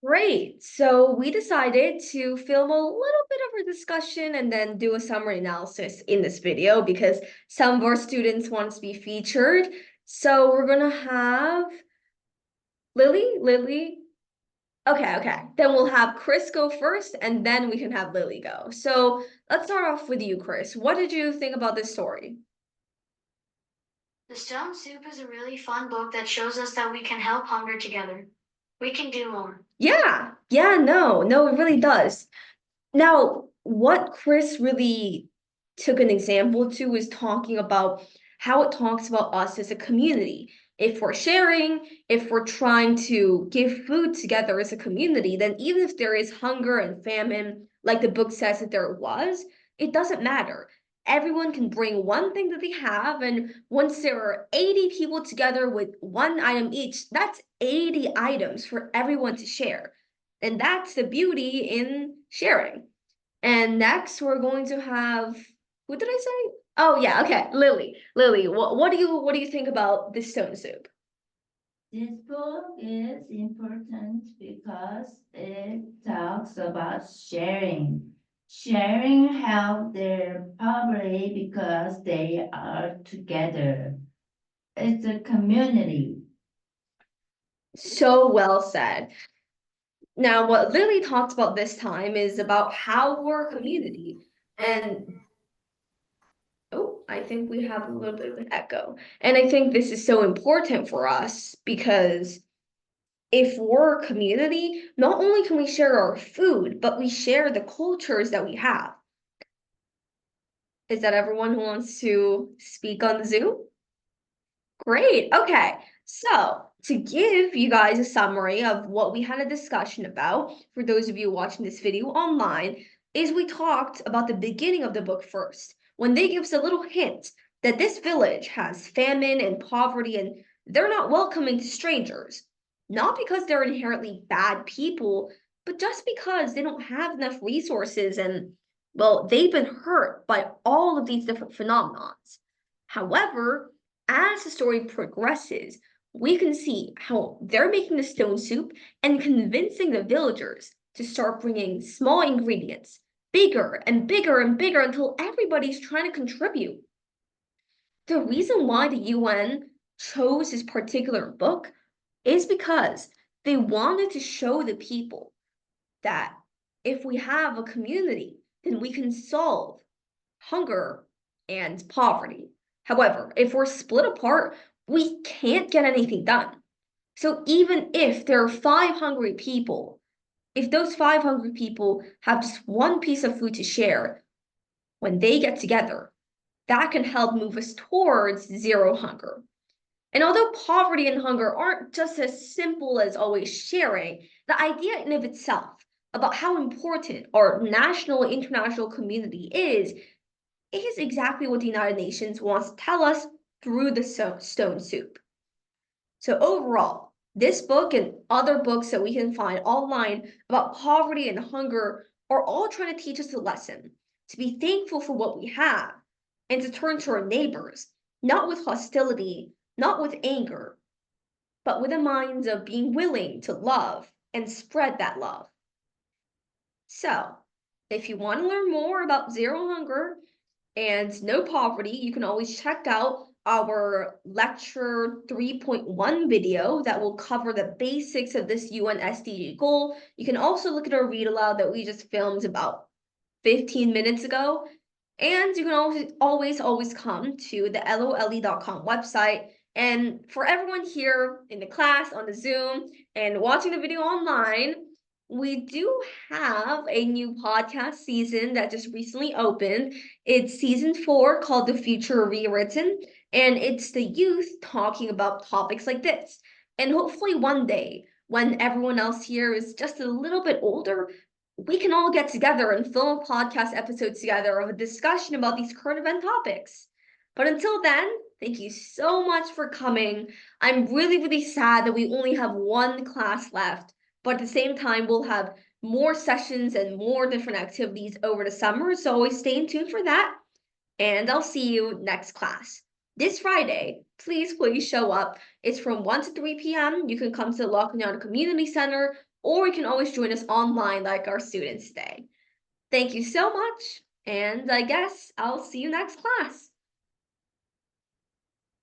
Great. So we decided to film a little bit of a discussion and then do a summary analysis in this video because some of our students want to be featured. So we're gonna have Lily. Okay. Then we'll have Chris go first and then we can have Lily go. So let's start off with you, Chris. What did you think about this story? The Stone Soup is a really fun book that shows us that we can help hunger together. We can do more. Yeah, no, it really does. Now, what Chris really took an example to is talking about how it talks about us as a community. If we're sharing, if we're trying to give food together as a community, then even if there is hunger and famine, like the book says that there was, it doesn't matter. Everyone can bring one thing that they have, and once there are 80 people together with one item each, that's 80 items for everyone to share. And that's the beauty in sharing. And next we're going to have who did I say? Oh yeah, okay, Lily. Lily, what do you think about this stone soup? This book is important because it talks about sharing. Sharing help their poverty because they are together. It's a community. So well said. Now, what Lily talked about this time is about how we're a community. And oh, I think we have a little bit of an echo. And I think this is so important for us because if we're a community, not only can we share our food, but we share the cultures that we have. Is that everyone who wants to speak on the Zoom? Great. Okay. So, to give you guys a summary of what we had a discussion about, for those of you watching this video online, is we talked about the beginning of the book first, when they give us a little hint that this village has famine and poverty and they're not welcoming to strangers. Not because they're inherently bad people, but just because they don't have enough resources and, well, they've been hurt by all of these different phenomenons. However, as the story progresses, we can see how they're making the stone soup and convincing the villagers to start bringing small ingredients, bigger and bigger and bigger until everybody's trying to contribute. The reason why the UN chose this particular book is because they wanted to show the people that if we have a community, then we can solve hunger and poverty. However, if we're split apart, we can't get anything done. So even if there are five hungry people, if those five hungry people have just one piece of food to share, when they get together, that can help move us towards zero hunger. And although poverty and hunger aren't just as simple as always sharing, the idea in of itself about how important our national and international community is exactly what the United Nations wants to tell us through the stone soup. So overall, this book and other books that we can find online about poverty and hunger are all trying to teach us a lesson to be thankful for what we have and to turn to our neighbors, not with hostility, not with anger, but with the minds of being willing to love and spread that love. So, if you want to learn more about zero hunger and no poverty, you can always check out our lecture 3.1 video that will cover the basics of this UN SDG goal. You can also look at our read aloud that we just filmed about 15 minutes ago. And you can always come to the EloEllie.com website. And for everyone here in the class, on the Zoom, and watching the video online, we do have a new podcast season that just recently opened. It's season 4 called The Future Rewritten, and it's the youth talking about topics like this. And hopefully one day, when everyone else here is just a little bit older, we can all get together and film a podcast episode together of a discussion about these current event topics. But until then, thank you so much for coming. I'm really sad that we only have one class left, but at the same time, we'll have more sessions and more different activities over the summer, so always stay tuned for that. And I'll see you next class. This Friday, please show up. It's from 1 to 3 p.m. You can come to the La Cañada Community Center or you can always join us online like our students today. Thank you so much, and I guess I'll see you next class.